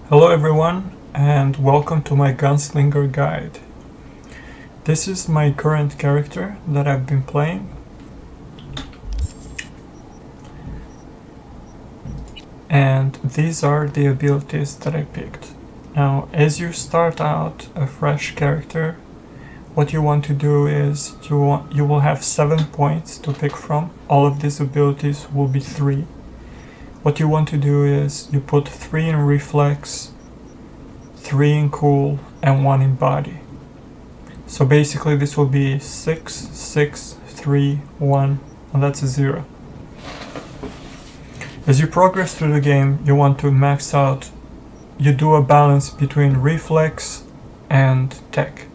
Hello everyone, and welcome to my Gunslinger guide. This is my current character that I've been playing. And these are the abilities that I picked. Now, as you start out a fresh character, what you want to do is you will have 7 points to pick from. All of these abilities will be 3. What you want to do is you put 3 in reflex, 3 in cool, and 1 in body. So basically this will be 6, 6, 3, 1, and that's a 0. As you progress through the game, you want to max out, you do a balance between reflex and tech.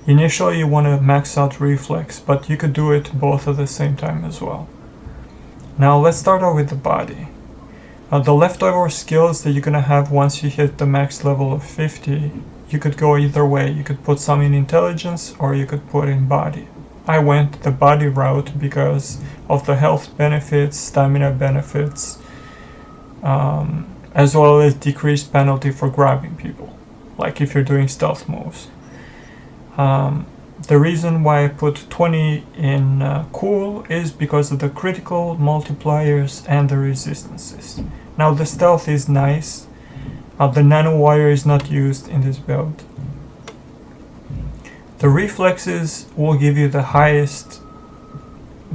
Initially you want to max out reflex, but you could do it both at the same time as well. Now let's start out with the body. The leftover skills that you're gonna have once you hit the max level of 50, you could go either way. You could put some in intelligence or you could put in body. I went the body route because of the health benefits, stamina benefits, as well as decreased penalty for grabbing people, like if you're doing stealth moves. The reason why I put 20 in cool is because of the critical multipliers and the resistances. Now the stealth is nice. The nanowire is not used in this build. The reflexes will give you the highest,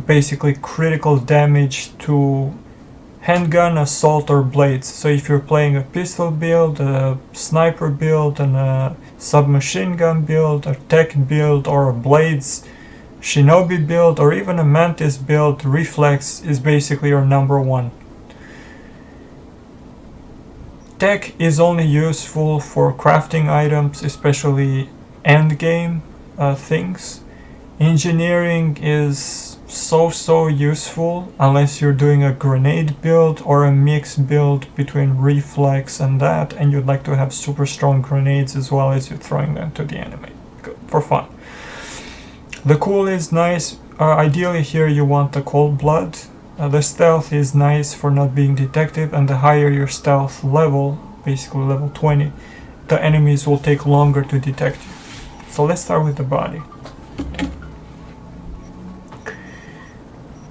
basically critical damage to handgun, assault, or blades. So if you're playing a pistol build, a sniper build, and a submachine gun build, a tech build, or a blades shinobi build, or even a mantis build, reflex is basically your number one. Tech is only useful for crafting items, especially endgame things. Engineering is so useful unless you're doing a grenade build or a mix build between reflex and that, and you'd like to have super strong grenades as well as you're throwing them to the enemy for fun. The cool is nice. Ideally here you want the cold blood. The stealth is nice for not being detected, and the higher your stealth level, basically level 20, the enemies will take longer to detect you. So let's start with the body.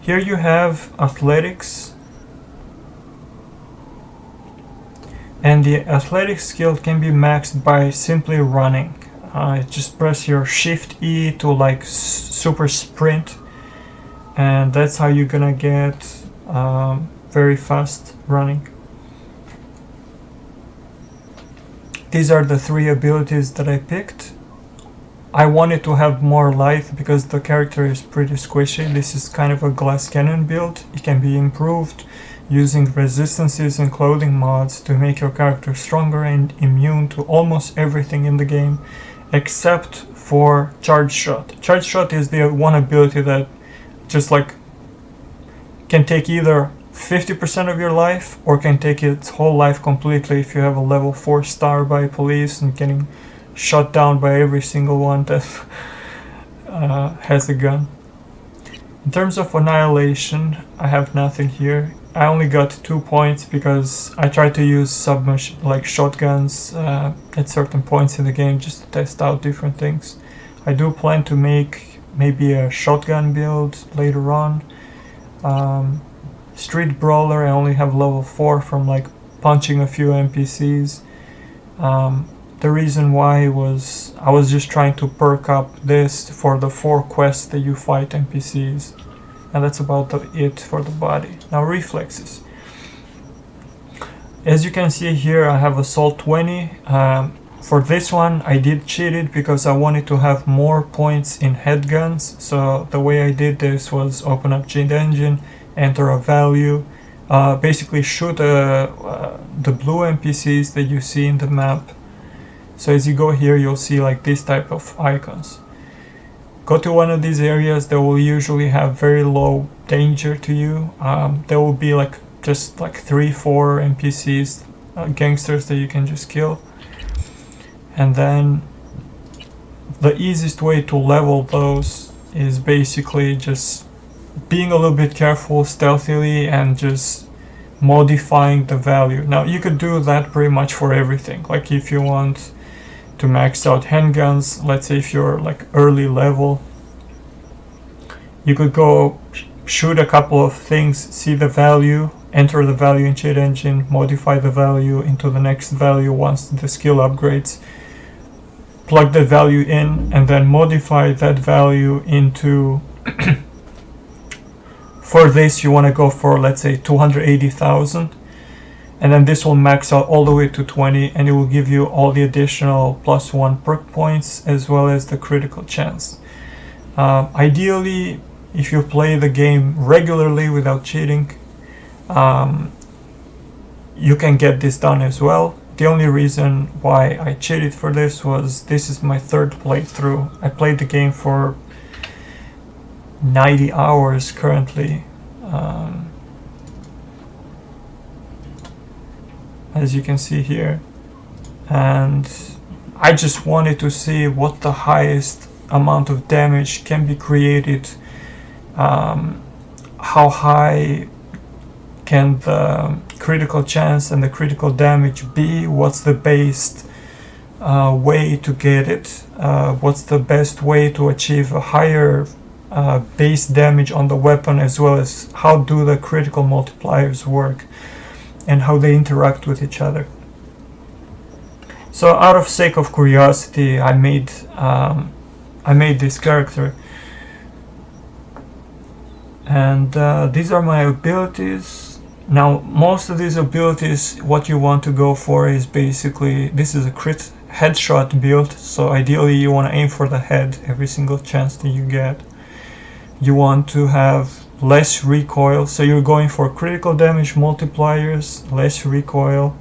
Here you have athletics, and the athletics skill can be maxed by simply running. Just press your Shift E to like super sprint, and that's how you're gonna get very fast running. These are the 3 abilities that I picked. I wanted to have more life because the character is pretty squishy. This is kind of a glass cannon build. It can be improved using resistances and clothing mods to make your character stronger and immune to almost everything in the game except for charge shot. Charge shot is the one ability that just like can take either 50% of your life or can take its whole life completely if you have a level 4 star by police and getting shot down by every single one that has a gun. In terms of annihilation, I have nothing here. I only got 2 points because I tried to use like shotguns at certain points in the game just to test out different things. I do plan to make maybe a shotgun build later on. Street brawler, I only have level 4 from like punching a few NPCs. The reason why was I was just trying to perk up this for the 4 quests that you fight NPCs, and that's about it for the body. Now reflexes. As you can see here, I have assault 20. For this one I did cheat it because I wanted to have more points in headguns. So the way I did this was open up Cheat Engine, enter a value, basically shoot the blue NPCs that you see in the map. So as you go here, you'll see like this type of icons. Go to one of these areas that will usually have very low danger to you. There will be like just like 3-4 NPCs, gangsters that you can just kill. And then the easiest way to level those is basically just being a little bit careful stealthily and just modifying the value. Now you could do that pretty much for everything. Like if you want to max out handguns, let's say if you're like early level, you could go shoot a couple of things, see the value, enter the value in cheat engine, modify the value into the next value once the skill upgrades, plug the value in, and then modify that value into for this you want to go for, let's say, 280,000, and then this will max out all the way to 20, and it will give you all the additional +1 perk points as well as the critical chance. Ideally, if you play the game regularly without cheating, you can get this done as well. The only reason why I cheated for this was this is my third playthrough. I played the game for 90 hours currently, as you can see here, and I just wanted to see what the highest amount of damage can be created, how high can the critical chance and the critical damage be, what's the best way to get it, what's the best way to achieve a higher base damage on the weapon, as well as how do the critical multipliers work and how they interact with each other. So out of sake of curiosity, I made this character, and these are my abilities. Now most of these abilities, what you want to go for is basically, this is a crit headshot build, so ideally you want to aim for the head every single chance that you get. You want to have less recoil, so you're going for critical damage multipliers, less recoil,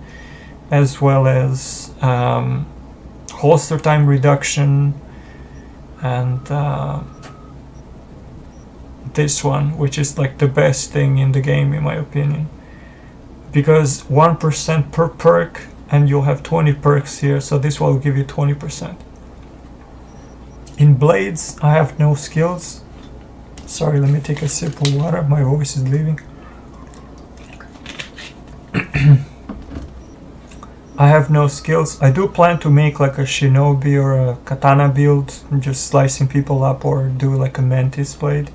as well as holster time reduction, and this one, which is like the best thing in the game in my opinion, because 1% per perk, and you'll have 20 perks here, so this will give you 20%. In blades, I have no skills. Sorry, let me take a sip of water, my voice is leaving. I have no skills. I do plan to make like a shinobi or a katana build, just slicing people up, or do like a mantis blade.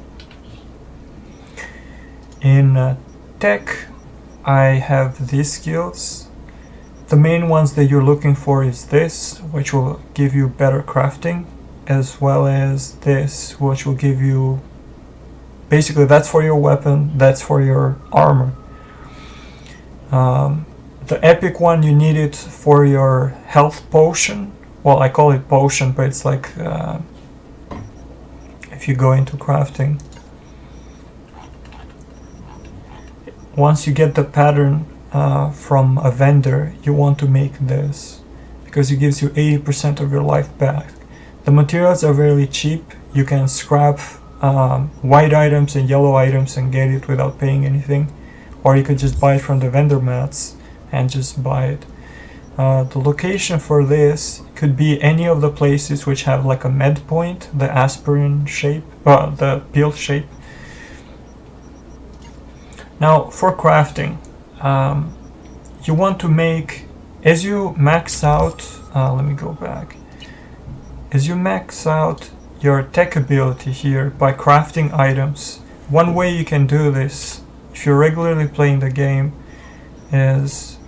In tech, I have these skills. The main ones that you're looking for is this, which will give you better crafting, as well as this, which will give you, basically that's for your weapon, that's for your armor. The epic one, you need it for your health potion. Well, I call it potion, but it's like if you go into crafting, once you get the pattern from a vendor, you want to make this because it gives you 80% of your life back. The materials are very cheap. You can scrap white items and yellow items and get it without paying anything, or you could just buy it from the vendor mats and just buy it. The location for this could be any of the places which have like a med point, the aspirin shape, the pill shape. Now for crafting, you want to make, as you max out, let me go back, as you max out your tech ability here by crafting items, one way you can do this, if you're regularly playing the game, is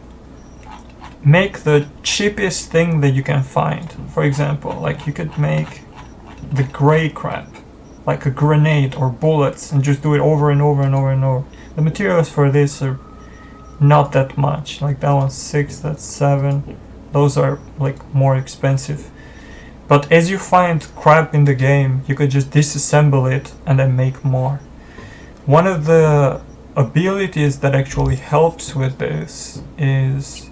make the cheapest thing that you can find. For example, like you could make the gray crap, like a grenade or bullets, and just do it over and over and over and over. The materials for this are not that much, like that one's 6, that's 7, those are like more expensive. But as you find crap in the game, you could just disassemble it and then make more. One of the abilities that actually helps with this is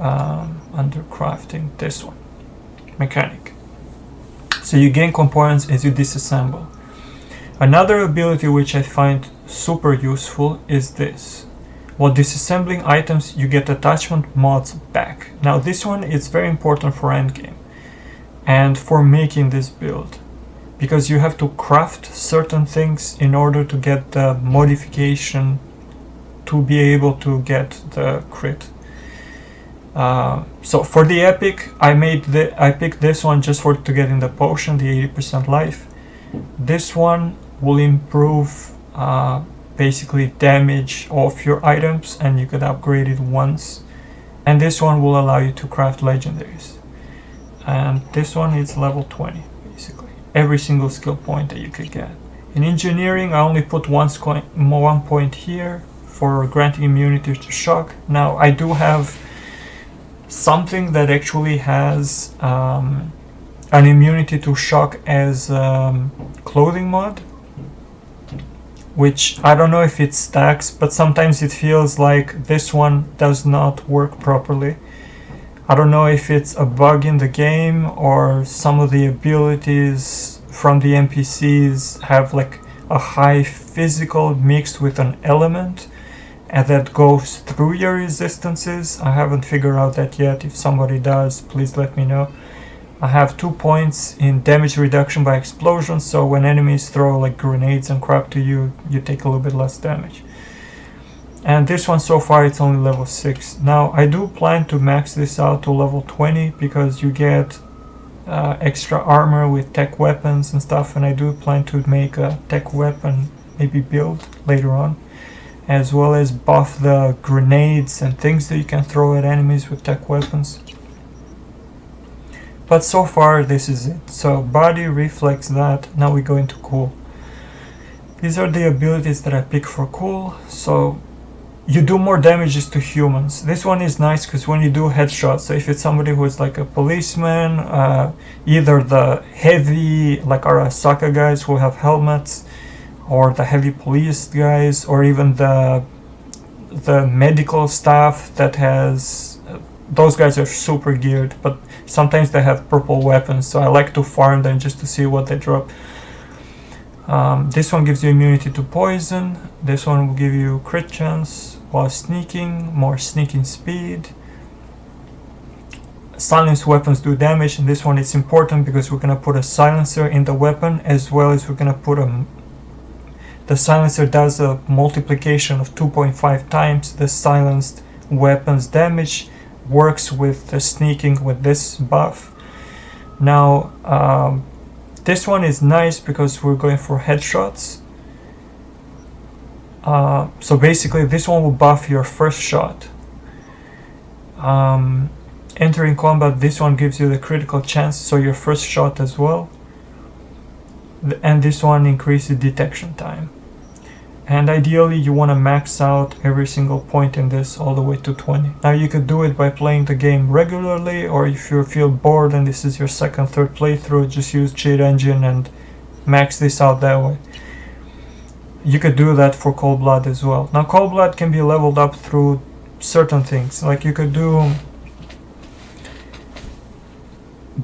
under crafting, this one, mechanic. So you gain components as you disassemble. Another ability which I find super useful is this. While disassembling items, you get attachment mods back. Now this one is very important for endgame and for making this build, because you have to craft certain things in order to get the modification to be able to get the crit. So for the epic, I picked this one just to get in the potion, the 80% life. This one will improve basically damage of your items, and you could upgrade it once. And this one will allow you to craft legendaries. And this one is level 20, basically. Every single skill point that you could get. In engineering, I only put one point here for granting immunity to shock. Now, I do have something that actually has an immunity to shock as clothing mod, which I don't know if it stacks, but sometimes it feels like this one does not work properly. I don't know if it's a bug in the game or some of the abilities from the NPCs have like a high physical mixed with an element and that goes through your resistances. I haven't figured out that yet. If somebody does, please let me know. I have 2 points in damage reduction by explosion, so when enemies throw like grenades and crap to you, you take a little bit less damage. And this one so far it's only level 6. Now I do plan to max this out to level 20 because you get extra armor with tech weapons and stuff, and I do plan to make a tech weapon maybe build later on, as well as buff the grenades and things that you can throw at enemies with tech weapons. But so far this is it. So body, reflex, that. Now we go into cool. These are the abilities that I pick for cool. So you do more damages to humans. This one is nice because when you do headshots, so if it's somebody who is like a policeman, either the heavy like Arasaka guys who have helmets, or the heavy police guys, or even the medical staff that has those guys are super geared, but sometimes they have purple weapons, so I like to farm them just to see what they drop. This one gives you immunity to poison. This one will give you crit chance while sneaking, more sneaking speed. Silenced weapons do damage, and this one is important because we're gonna put a silencer in the weapon, as well as we're gonna put the silencer does a multiplication of 2.5 times the silenced weapon's damage. Works with the sneaking with this buff. Now this one is nice because we're going for headshots. So basically this one will buff your first shot. Entering combat, this one gives you the critical chance, so your first shot as well. And this one increases detection time. And ideally you want to max out every single point in this all the way to 20. Now you could do it by playing the game regularly, or if you feel bored and this is your second, third playthrough, just use cheat engine and max this out that way. You could do that for Cold Blood as well. Now Cold Blood can be leveled up through certain things, like you could do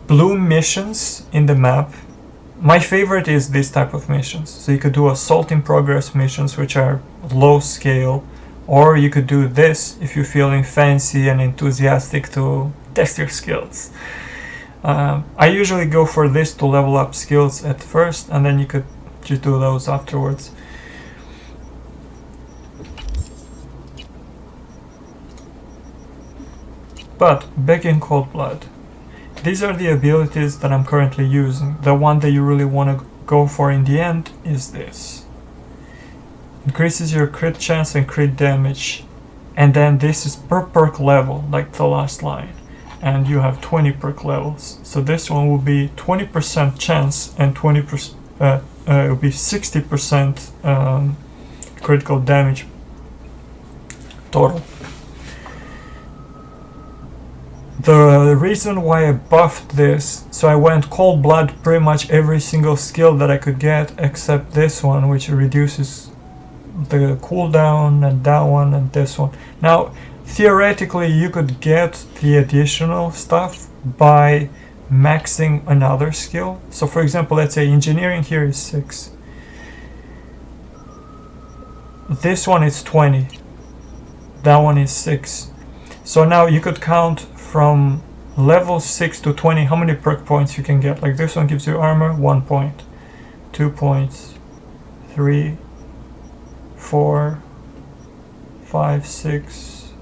blue missions in the map. My favorite is this type of missions. So you could do assault in progress missions, which are low scale, or you could do this if you're feeling fancy and enthusiastic to test your skills. I usually go for this to level up skills at first, and then you could just do those afterwards. But back in Cold Blood, these are the abilities that I'm currently using. The one that you really want to go for in the end is this. Increases your crit chance and crit damage. And then this is per perk level, like the last line. And you have 20 perk levels. So this one will be 20% chance and 20%, it will be 60% critical damage total. The reason why I buffed this, so I went Cold Blood pretty much every single skill that I could get except this one, which reduces the cooldown, and that one and this one. Now theoretically you could get the additional stuff by maxing another skill. So for example, let's say engineering here is 6. This one is 20. That one is 6. So now you could count from level 6 to 20 how many perk points you can get. Like this one gives you armor, 1 point, 2 points, 3, 4, 5, 6,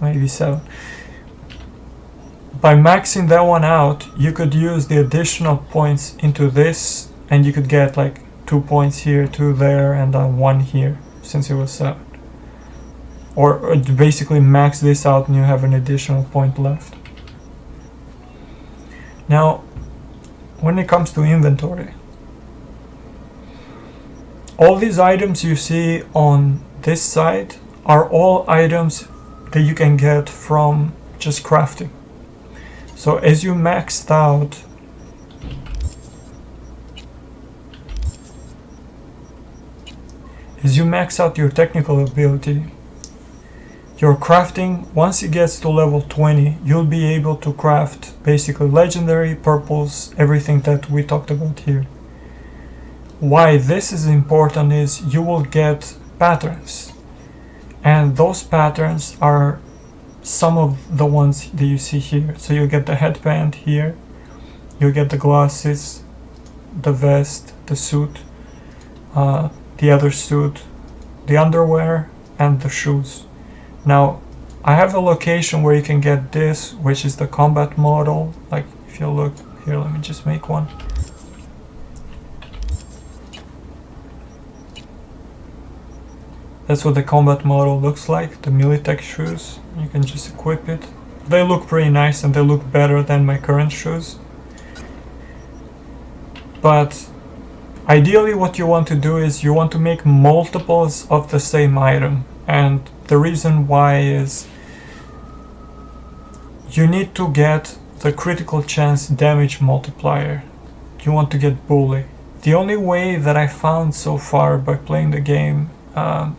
maybe 7. By maxing that one out, you could use the additional points into this, and you could get like 2 points here, 2 there, and then 1 here, since it was 7. Or basically max this out and you have an additional point left. Now, when it comes to inventory, all these items you see on this side are all items that you can get from just crafting. So as you maxed out, your technical ability, your crafting, once it gets to level 20, you'll be able to craft basically legendary, purples, everything that we talked about here. Why this is important is you will get patterns, and those patterns are some of the ones that you see here. So you get the headband here, you get the glasses, the vest, the suit, the other suit, the underwear, and the shoes. Now, I have a location where you can get this, which is the combat model. Like, if you look here, let me just make one. That's what the combat model looks like, the Militech shoes. You can just equip it. They look pretty nice and they look better than my current shoes. But ideally what you want to do is you want to make multiples of the same item. And the reason why is you need to get the critical chance damage multiplier. You want to get bully. The only way that I found so far by playing the game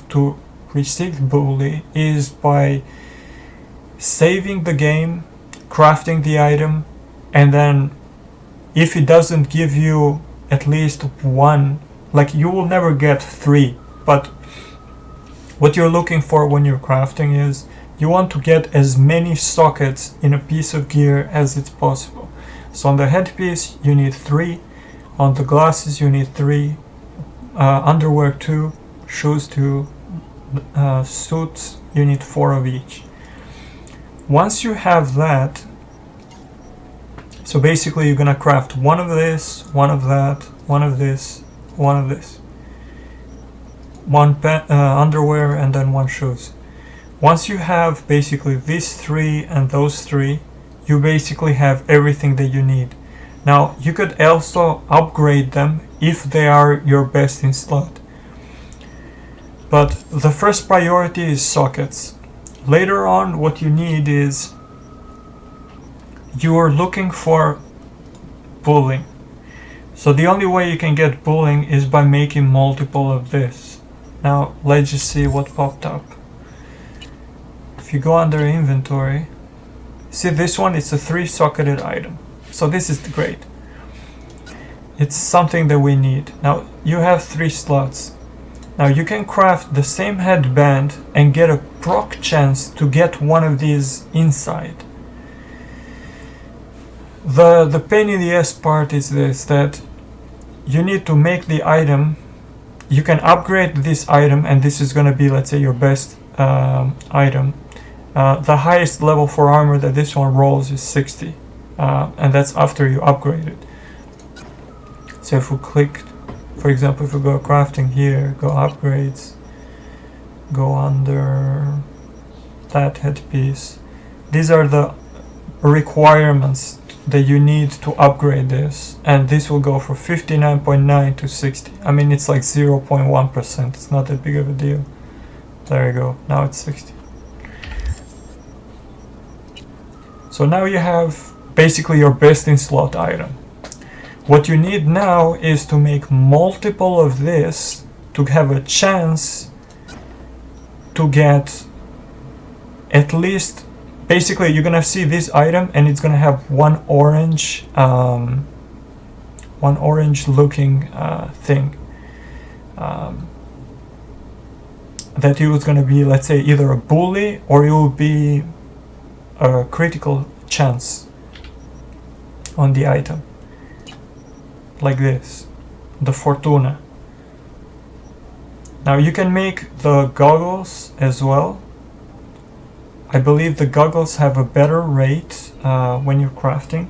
to receive bully is by saving the game, crafting the item, and then if it doesn't give you at least 1, like you will never get 3, but what you're looking for when you're crafting is you want to get as many sockets in a piece of gear as it's possible. So on the headpiece you need 3, on the glasses you need 3, underwear 2, shoes 2, suits you need 4 of each. Once you have that, so basically you're gonna craft 1 of this, 1 of that, 1 of this, 1 of this, 1 underwear, and then 1 shoes. Once you have basically these 3 and those 3, you basically have everything that you need. Now you could also upgrade them if they are your best in slot. But the first priority is sockets. Later on, what you need is you are looking for bullying. So the only way you can get bullying is by making multiple of this. Now let's just see what popped up. If you go under inventory, see this one, it's a 3-socketed item. So this is great. It's something that we need. Now you have 3 slots. Now you can craft the same headband and get a proc chance to get one of these inside. The pain in the ass part is this, that you need to make the item. You can upgrade this item, and this is going to be, let's say, your best item. The highest level for armor that this one rolls is 60, and that's after you upgrade it. So if we click, for example, if we go crafting here, go upgrades, go under that headpiece, these are the requirements that you need to upgrade this, and this will go from 59.9 to 60. I mean, it's like 0.1%, it's not that big of a deal. There you go, now it's 60. So now you have basically your best in slot item. What you need now is to make multiple of this to have a chance to get at least, basically you're gonna see this item and it's gonna have one orange looking thing that it was gonna be, let's say, either a bully or it will be a critical chance on the item, like this, the Fortuna. Now you can make the goggles as well. I believe the goggles have a better rate when you're crafting.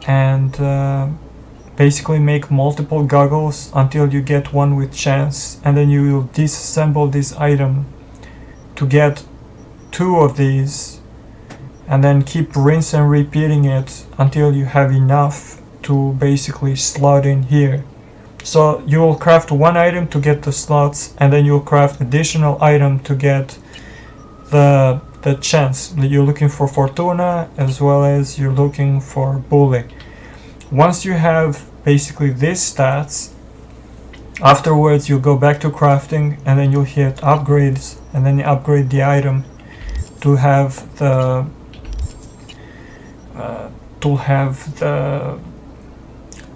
And basically make multiple goggles until you get one with chance, and then you will disassemble this item to get 2 of these, and then keep rinse and repeating it until you have enough to basically slot in here. So you will craft 1 item to get the slots, and then you'll craft additional item to get the chance. You're looking for Fortuna as well as you're looking for Bully. Once you have basically these stats, afterwards you'll go back to crafting, and then you'll hit upgrades, and then you upgrade the item to have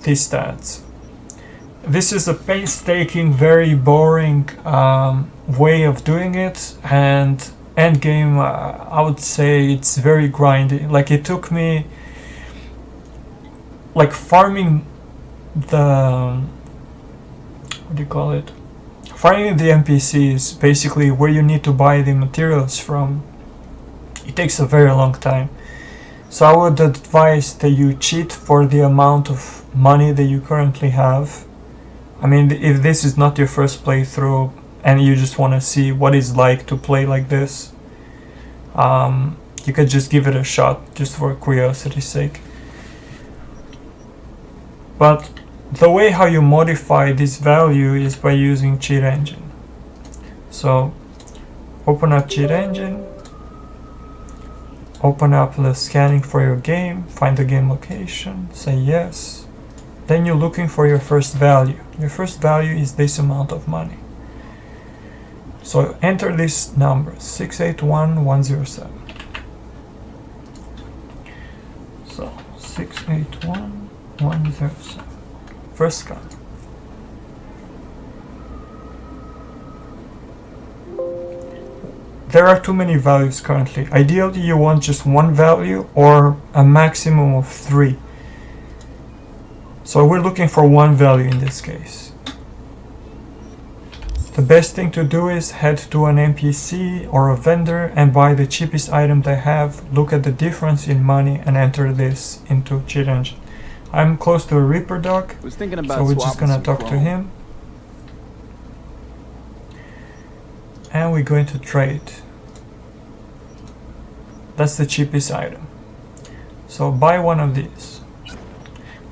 these stats. This is a painstaking, very boring way of doing it, and endgame, I would say it's very grindy. Like, it took me, like, farming the, what do you call it? Farming the NPCs, basically where you need to buy the materials from, it takes a very long time. So I would advise that you cheat for the amount of money that you currently have. I mean, if this is not your first playthrough and you just want to see what it's like to play like this, you could just give it a shot, just for curiosity's sake. But the way how you modify this value is by using cheat engine. So open up cheat engine, open up the scanning for your game, find the game location, say yes. Then you're looking for your first value. Your first value is this amount of money. So enter this number, 681107. So 681107. First scan. There are too many values currently. Ideally you want just 1 value or a maximum of 3. So we're looking for 1 value in this case. The best thing to do is head to an NPC or a vendor and buy the cheapest item they have, look at the difference in money, and enter this into cheat engine. I'm close to a Reaper dog, so we're just gonna talk to him. And we're going to trade. That's the cheapest item. So buy one of these.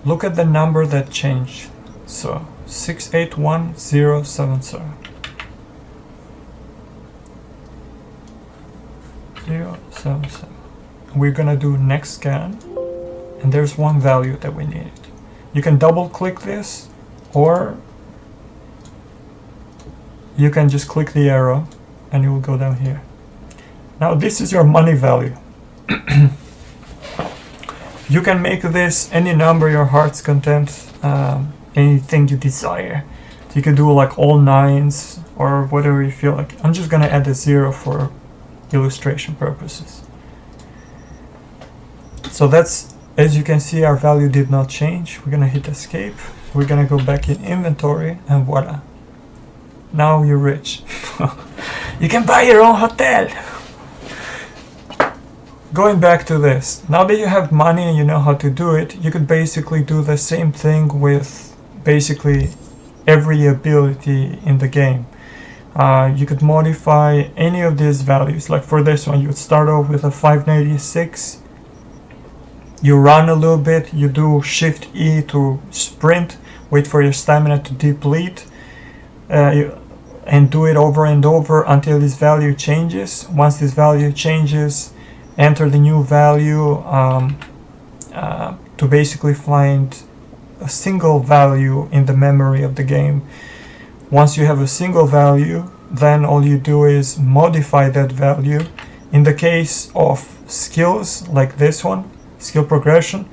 Look at the number that changed. So 681070. 077. We're gonna do next scan, and there's 1 value that we need. You can double click this, or you can just click the arrow and it will go down here. Now this is your money value. You can make this any number your heart's content, anything you desire. So you can do like all 9s or whatever you feel like. I'm just gonna add a 0 for illustration purposes. So that's, as you can see, our value did not change. We're gonna hit escape. We're gonna go back in inventory, and voila. Now you're rich. You can buy your own hotel. Going back to this, now that you have money and you know how to do it, you could basically do the same thing with basically every ability in the game. You could modify any of these values. Like for this one, you would start off with a 596. You run a little bit, you do Shift E to sprint, wait for your stamina to deplete, and do it over and over until this value changes. Once this value changes, enter the new value to basically find a single value in the memory of the game. Once you have a single value, then all you do is modify that value. In the case of skills like this one, skill progression,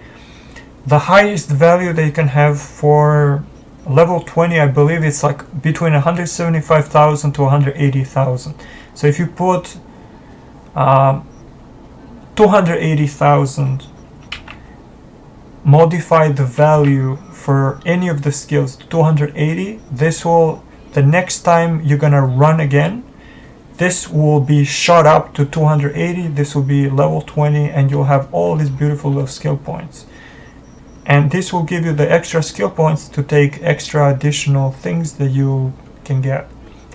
the highest value that you can have for level 20, I believe it's like between 175,000 to 180,000. So if you put 280,000 modify the value for any of the skills to 280, this will, the next time you're gonna run again, this will be shot up to 280, this will be level 20, and you'll have all these beautiful little skill points. And this will give you the extra skill points to take extra additional things that you can get.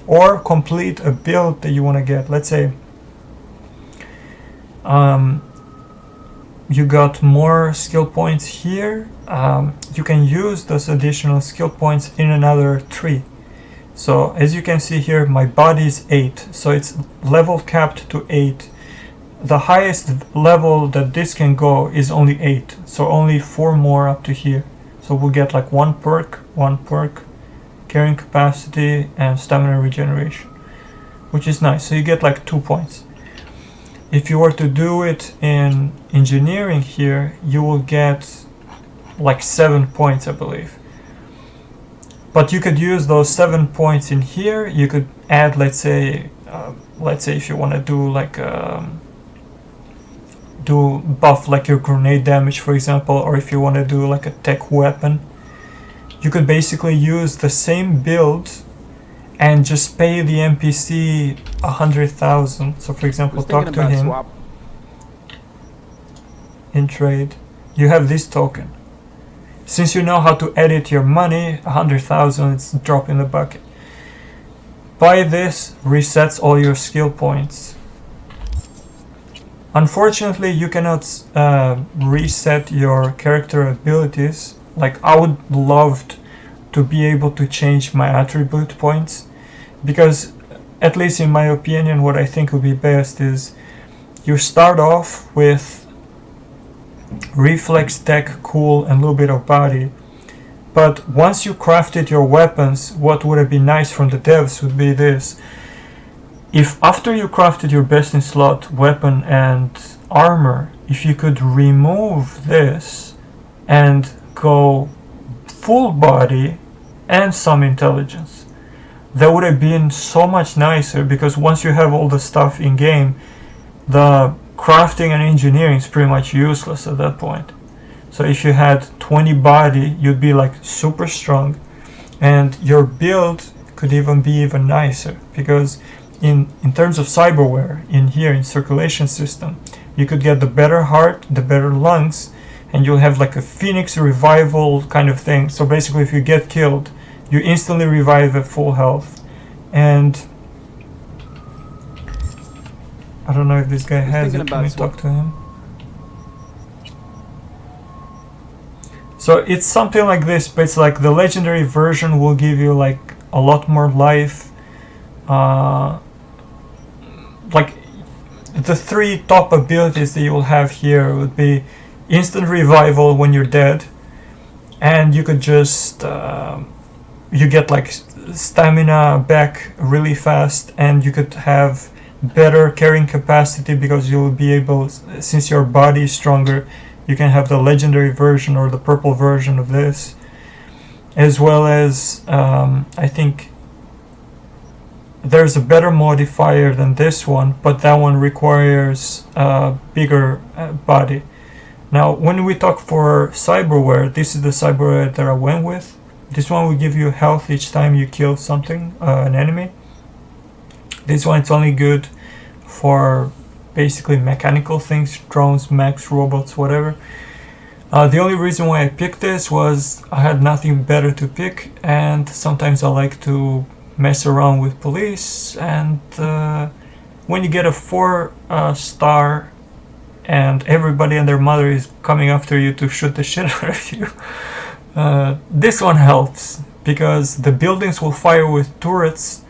Or complete a build that you want to get. Let's say you got more skill points here. You can use those additional skill points in another tree. So as you can see here, my body is 8, so it's level capped to 8. The highest level that this can go is only 8, so only 4 more up to here. So we'll get like one perk, carrying capacity, and stamina regeneration, which is nice. So you get like 2 points. If you were to do it in engineering here, you will get like 7 points, I believe. But you could use those 7 points in here. You could add, let's say if you want to do like do buff like your grenade damage, for example, or if you want to do like a tech weapon, you could basically use the same build and just pay the NPC 100,000. So for example, talk to him in trade. You have this token. Since you know how to edit your money, 100,000, it's a drop in the bucket. Buy this, resets all your skill points. Unfortunately, you cannot reset your character abilities. Like, I would love to be able to change my attribute points, because at least in my opinion, what I think would be best is you start off with reflex, tech, cool, and a little bit of body. But once you crafted your weapons, what would have been nice from the devs would be this. If after you crafted your best in slot weapon and armor, if you could remove this and go full body and some intelligence, that would have been so much nicer, because once you have all the stuff in game, the crafting and engineering is pretty much useless at that point. So if you had 20 body, you'd be like super strong, and your build could even be even nicer, because in terms of cyberware, in here in circulation system, you could get the better heart, the better lungs, and you'll have like a phoenix revival kind of thing. So basically, if you get killed, you instantly revive at full health. And I don't know if this guy has it. Can we talk to him? So it's something like this, but it's like the legendary version will give you like a lot more life. Like the 3 top abilities that you will have here would be instant revival when you're dead, and you could just you get like stamina back really fast, and you could have better carrying capacity because you'll be able, since your body is stronger, you can have the legendary version or the purple version of this, as well as I think there's a better modifier than this one, but that one requires a bigger body. Now when we talk for cyberware, this is the cyberware that I went with. This one will give you health each time you kill something, an enemy. This one, it's only good for basically mechanical things, drones, mechs, robots, whatever. The only reason why I picked this was I had nothing better to pick, and sometimes I like to mess around with police, and when you get a 4-star and everybody and their mother is coming after you to shoot the shit out of you, this one helps, because the buildings will fire with turrets.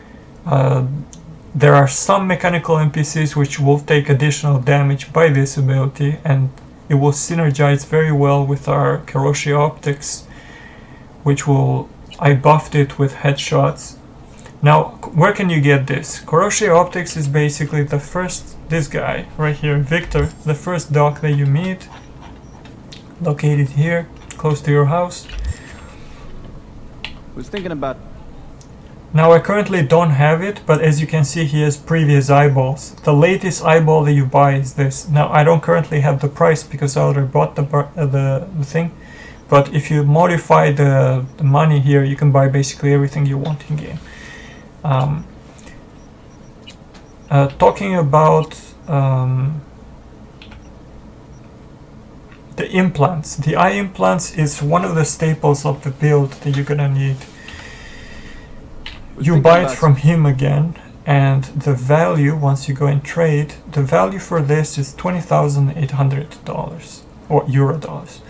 There are some mechanical NPCs which will take additional damage by this ability, and it will synergize very well with our Karoshi optics, which I buffed it with headshots. Now, where can you get this? Karoshi optics is basically this guy right here, Victor, the first dog that you meet, located here, close to your house. Was thinking about Now I currently don't have it, but as you can see he has previous eyeballs. The latest eyeball that you buy is this. Now I don't currently have the price because I already bought the thing, but if you modify the money here, you can buy basically everything you want in game. Talking about the implants. The eye implants is one of the staples of the build that you're gonna need. You buy it from him again, and the value, once you go and trade, the value for this is $20,800 or euro dollars.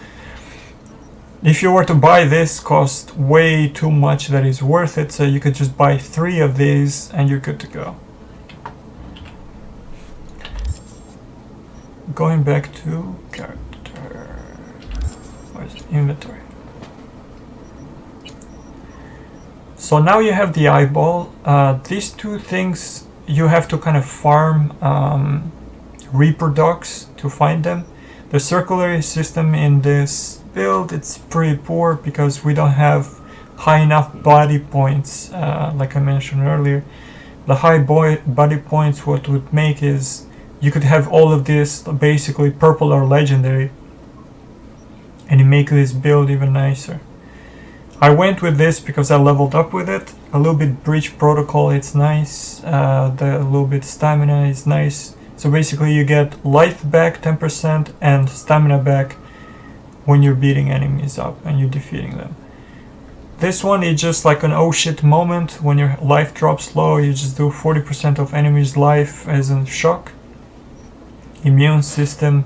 If you were to buy this, cost way too much that is worth it, so you could just buy 3 of these and you're good to go. Going back to character, where's the inventory? So now you have the eyeball. These 2 things you have to kind of farm reproducts to find them. The circulatory system in this build, it's pretty poor because we don't have high enough body points, like I mentioned earlier. The high body points, what would make is you could have all of this basically purple or legendary, and you make this build even nicer. I went with this because I leveled up with it. A little bit breach protocol, it's nice. The little bit stamina is nice. So basically you get life back 10% and stamina back when you're beating enemies up and you're defeating them. This one is just like an oh shit moment. When your life drops low, you just do 40% of enemy's life as a shock. Immune system,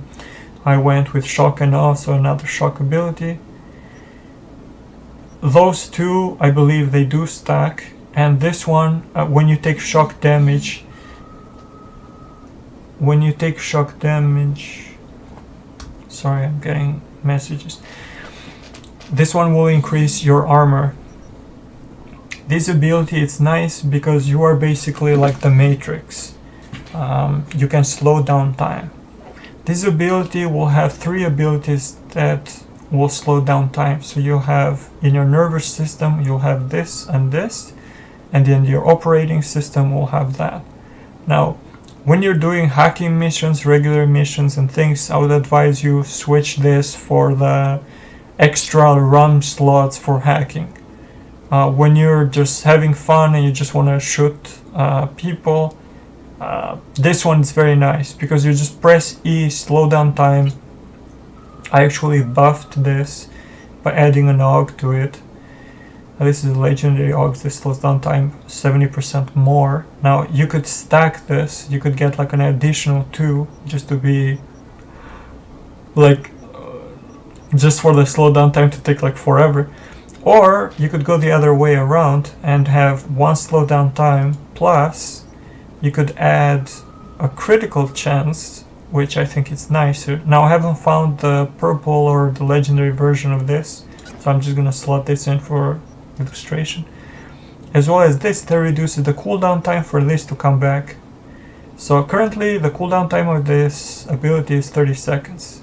I went with shock and also another shock ability. Those 2, I believe they do stack, and this one, when you take shock damage, sorry, I'm getting messages. This one will increase your armor. This ability, it's nice because you are basically like the Matrix. You can slow down time. This ability will have 3 abilities that will slow down time. So you'll have in your nervous system, you'll have this, and then your operating system will have that. Now, when you're doing hacking missions, regular missions and things, I would advise you switch this for the extra RAM slots for hacking. When you're just having fun and you just want to shoot people, this one is very nice because you just press E, slow down time. I actually buffed this by adding an aug to it. This is a legendary aug. This slows down time 70% more. Now you could stack this. You could get like an additional 2 just to be like just for the slow down time to take like forever. Or you could go the other way around and have 1 slow down time plus you could add a critical chance, which I think is nicer. Now I haven't found the purple or the legendary version of this, so I'm just gonna slot this in for illustration. As well as this, that reduces the cooldown time for this to come back. So currently the cooldown time of this ability is 30 seconds.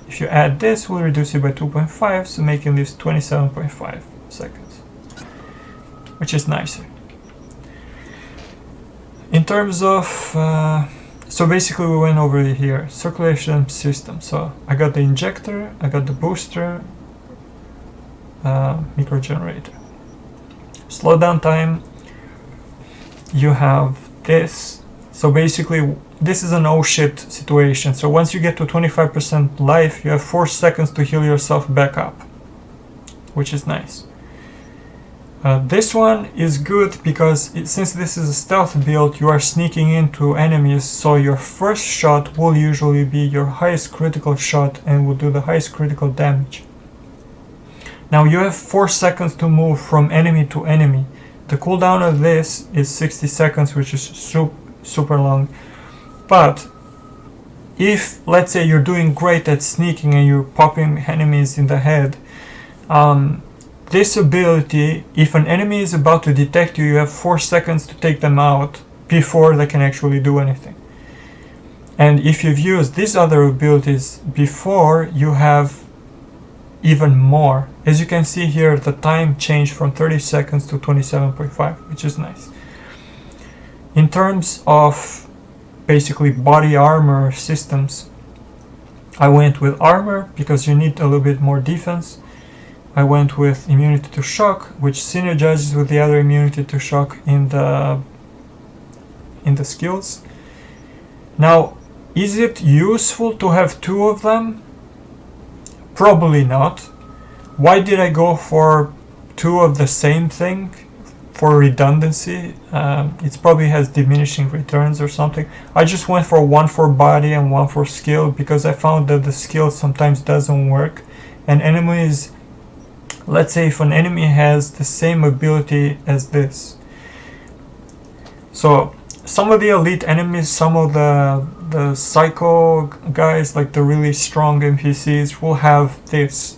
If you add this, we'll reduce it by 2.5, so making this 27.5 seconds, which is nicer. In terms of so basically we went over here, circulation system. So I got the injector, I got the booster, micro generator. Slow down time, you have this. So basically this is an oh shit situation. So once you get to 25% life, you have 4 seconds to heal yourself back up, which is nice. This one is good because since this is a stealth build, you are sneaking into enemies, so your first shot will usually be your highest critical shot and will do the highest critical damage. Now you have 4 seconds to move from enemy to enemy. The cooldown of this is 60 seconds, which is super long. But if, let's say, you're doing great at sneaking and you're popping enemies in the head, this ability, if an enemy is about to detect you, you have 4 seconds to take them out before they can actually do anything. And if you've used these other abilities before, you have even more. As you can see here, the time changed from 30 seconds to 27.5, which is nice. In terms of basically body armor systems, I went with armor because you need a little bit more defense. I went with immunity to shock, which synergizes with the other immunity to shock in the skills. Now, is it useful to have two of them? Probably not. Why did I go for two of the same thing? For redundancy. It probably has diminishing returns or something. I just went for one for body and one for skill because I found that the skill sometimes doesn't work. And enemies, let's say if an enemy has the same ability as this. So some of the elite enemies, some of the psycho guys, like the really strong NPCs, will have this.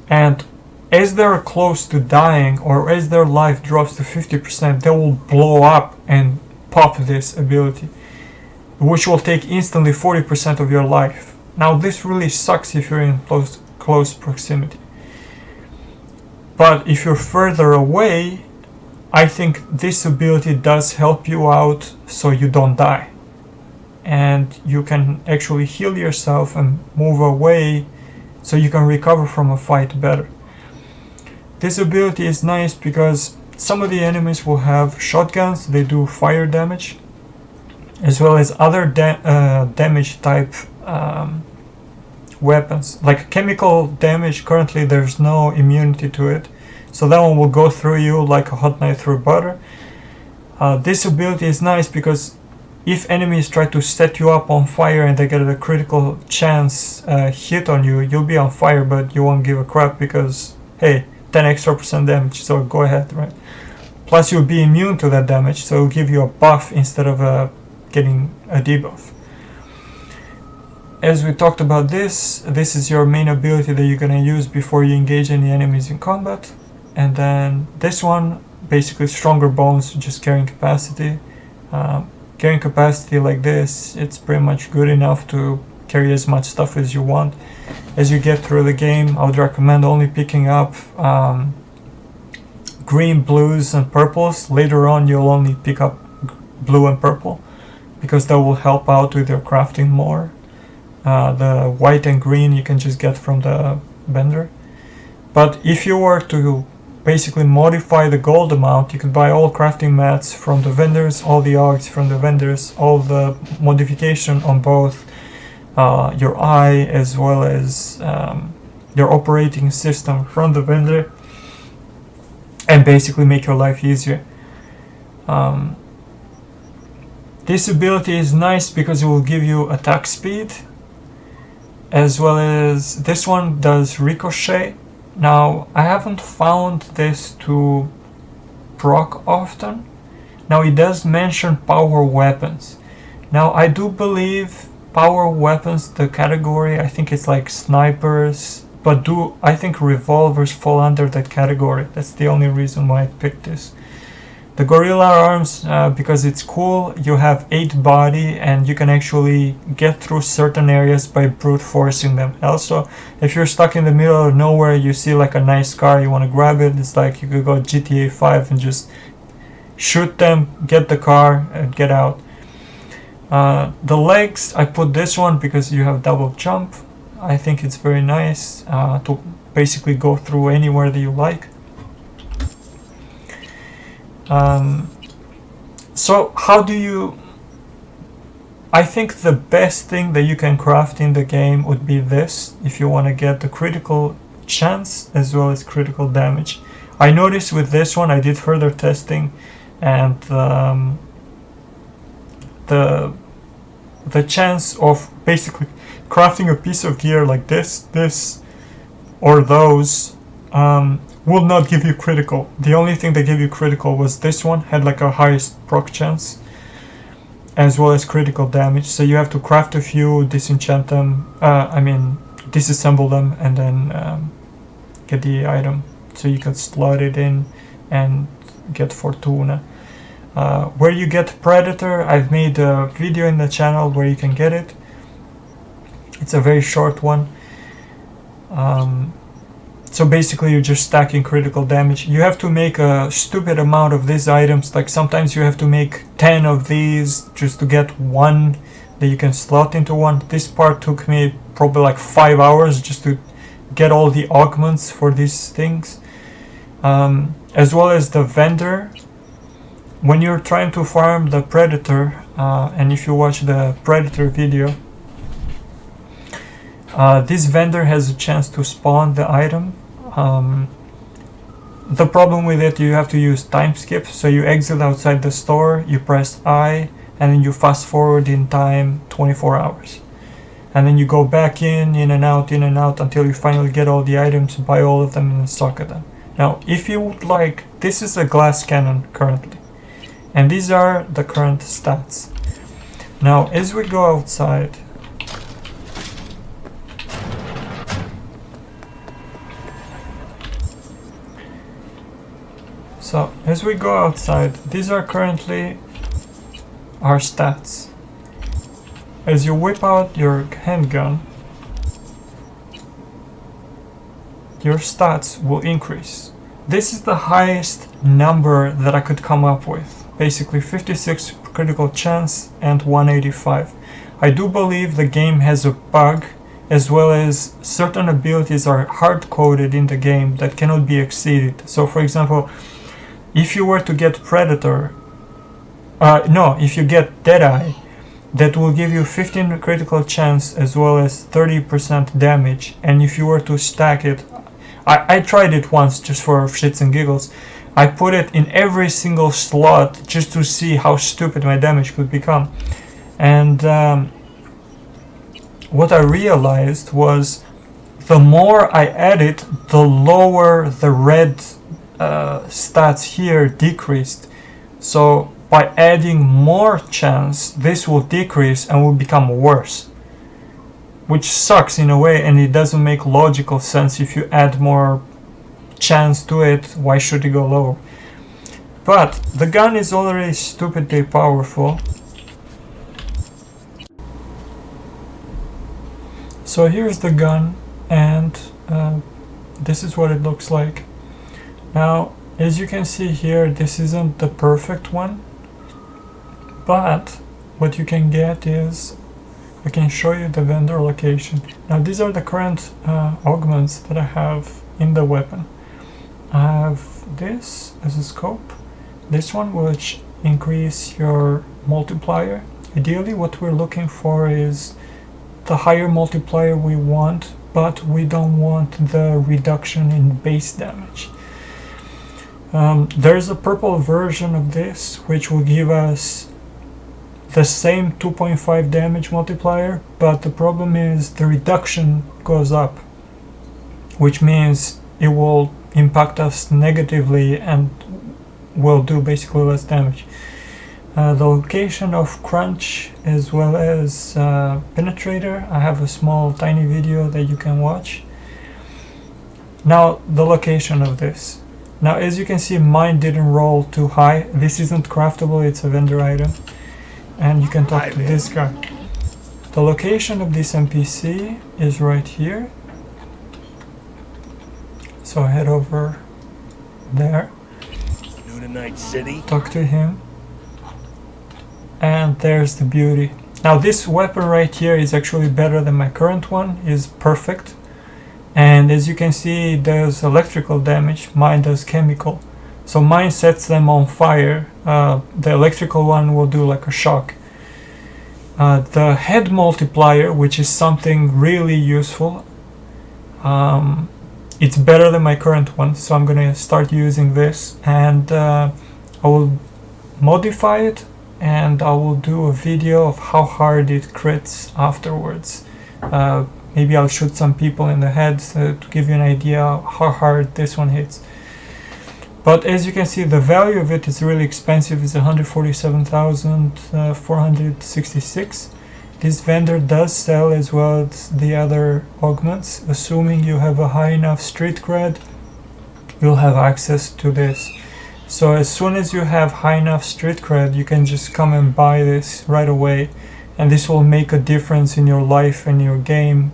And as they're close to dying, or as their life drops to 50%, they will blow up and pop this ability, which will take instantly 40% of your life. Now this really sucks if you're in close proximity. But if you're further away, I think this ability does help you out so you don't die. And you can actually heal yourself and move away so you can recover from a fight better. This ability is nice because some of the enemies will have shotguns, they do fire damage, as well as other damage type weapons. Like chemical damage, currently there's no immunity to it, so that one will go through you like a hot knife through butter. This ability is nice because if enemies try to set you up on fire and they get a critical chance hit on you, you'll be on fire, but you won't give a crap because, hey, 10 extra % damage, so go ahead, right? Plus you'll be immune to that damage, so it'll give you a buff instead of getting a debuff. As we talked about this is your main ability that you're gonna use before you engage any enemies in combat. And then this one, basically stronger bones, just carrying capacity. Carrying capacity like this, it's pretty much good enough to carry as much stuff as you want. As you get through the game, I would recommend only picking up green, blues, and purples. Later on, you'll only pick up blue and purple because that will help out with your crafting more. The white and green you can just get from the vendor. But if you were to basically modify the gold amount, you could buy all crafting mats from the vendors, all the augs from the vendors, all the modification on both your eye as well as your operating system from the vendor, and basically make your life easier. This ability is nice because it will give you attack speed, as well as this one does ricochet. Now I haven't found this to proc often. Now it does mention power weapons. Now I do believe power weapons, the category, I think it's like snipers, but I think revolvers fall under that category. That's the only reason why I picked this. The gorilla arms, because it's cool, you have 8 body and you can actually get through certain areas by brute forcing them. Also, if you're stuck in the middle of nowhere, you see like a nice car, you want to grab it, it's like you could go GTA 5 and just shoot them, get the car, and get out. The legs, I put this one because you have double jump. I think it's very nice to basically go through anywhere that you like. So how do you... I think the best thing that you can craft in the game would be this, if you want to get the critical chance as well as critical damage. I noticed with this one, I did further testing, and the chance of basically crafting a piece of gear like this, or those, will not give you critical. The only thing that gave you critical was this one, had like a highest proc chance, as well as critical damage. So you have to craft a few, disenchant them, disassemble them, and then get the item. So you can slot it in and get Fortuna. Where you get Predator, I've made a video in the channel where you can get it. It's a very short one. So basically you're just stacking critical damage. You have to make a stupid amount of these items, like sometimes you have to make 10 of these just to get one that you can slot into one. This part took me probably like 5 hours just to get all the augments for these things. As well as the vendor. When you're trying to farm the predator, and if you watch the predator video, this vendor has a chance to spawn the item. The problem with it, you have to use time skip, so you exit outside the store, you press I, and then you fast forward in time 24 hours. And then you go back in and out until you finally get all the items, buy all of them, and stock them. Now, if you would like, this is a glass cannon currently, and these are the current stats. Now, as we go outside, these are currently our stats. As you whip out your handgun, your stats will increase. This is the highest number that I could come up with. Basically 56 critical chance and 185. I do believe the game has a bug, as well as certain abilities are hard-coded in the game that cannot be exceeded. So for example, if you were to get Predator, if you get Deadeye, that will give you 15 critical chance as well as 30% damage. And if you were to stack it, I tried it once just for shits and giggles. I put it in every single slot just to see how stupid my damage could become. And what I realized was the more I added, the lower the red stats here decreased. So by adding more chance, this will decrease and will become worse, which sucks in a way, and it doesn't make logical sense. If you add more chance to it, why should it go lower? But the gun is already stupidly powerful. So here's the gun, and this is what it looks like. Now, as you can see here, this isn't the perfect one, but what you can get is, I can show you the vendor location. Now these are the current augments that I have in the weapon. I have this as a scope, this one which increase your multiplier. Ideally what we're looking for is the higher multiplier we want, but we don't want the reduction in base damage. There's a purple version of this which will give us the same 2.5 damage multiplier, but the problem is the reduction goes up, which means it will impact us negatively and will do basically less damage. The location of crunch as well as penetrator, I have a small tiny video that you can watch. Now the location of this. Now as you can see, mine didn't roll too high. This isn't craftable, it's a vendor item. And you can talk to this guy. The location of this NPC is right here. So head over there. New to Night City. Talk to him. And there's the beauty. Now this weapon right here is actually better than my current one. Is perfect. And as you can see, it does electrical damage. Mine does chemical. So mine sets them on fire. The electrical one will do like a shock. The head multiplier, which is something really useful, it's better than my current one, so I'm gonna start using this, and I will modify it, and I will do a video of how hard it crits afterwards. Maybe I'll shoot some people in the head to give you an idea how hard this one hits. But as you can see, the value of it is really expensive. It's 147,466. This vendor does sell as well as the other augments. Assuming you have a high enough street cred, you'll have access to this. So as soon as you have high enough street cred, you can just come and buy this right away. And this will make a difference in your life and your game,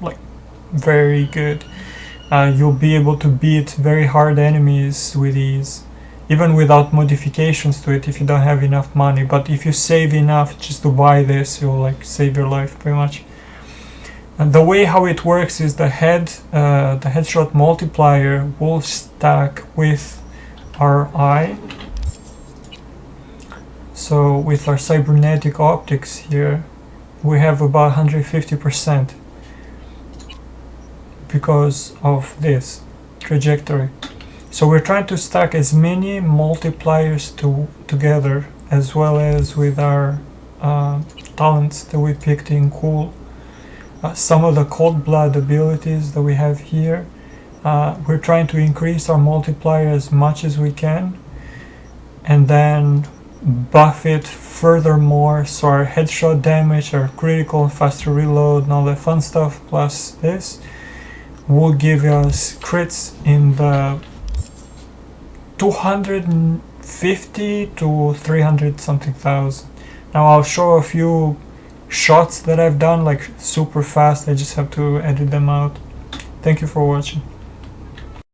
like very good. you'll be able to beat very hard enemies with ease, even without modifications to it if you don't have enough money. But if you save enough just to buy this, you'll like save your life pretty much. And the way how it works is the headshot multiplier will stack with our eye. So with our cybernetic optics here, we have about 150% because of this trajectory. So we're trying to stack as many multipliers together, as well as with our talents that we picked in cool. Some of the cold blood abilities that we have here, we're trying to increase our multiplier as much as we can, and then buff it furthermore, so our headshot damage, our critical, faster reload, and all that fun stuff, plus this will give us crits in the 250 to 300 something thousand. Now I'll show a few shots that I've done like super fast. I just have to edit them out. Thank you for watching.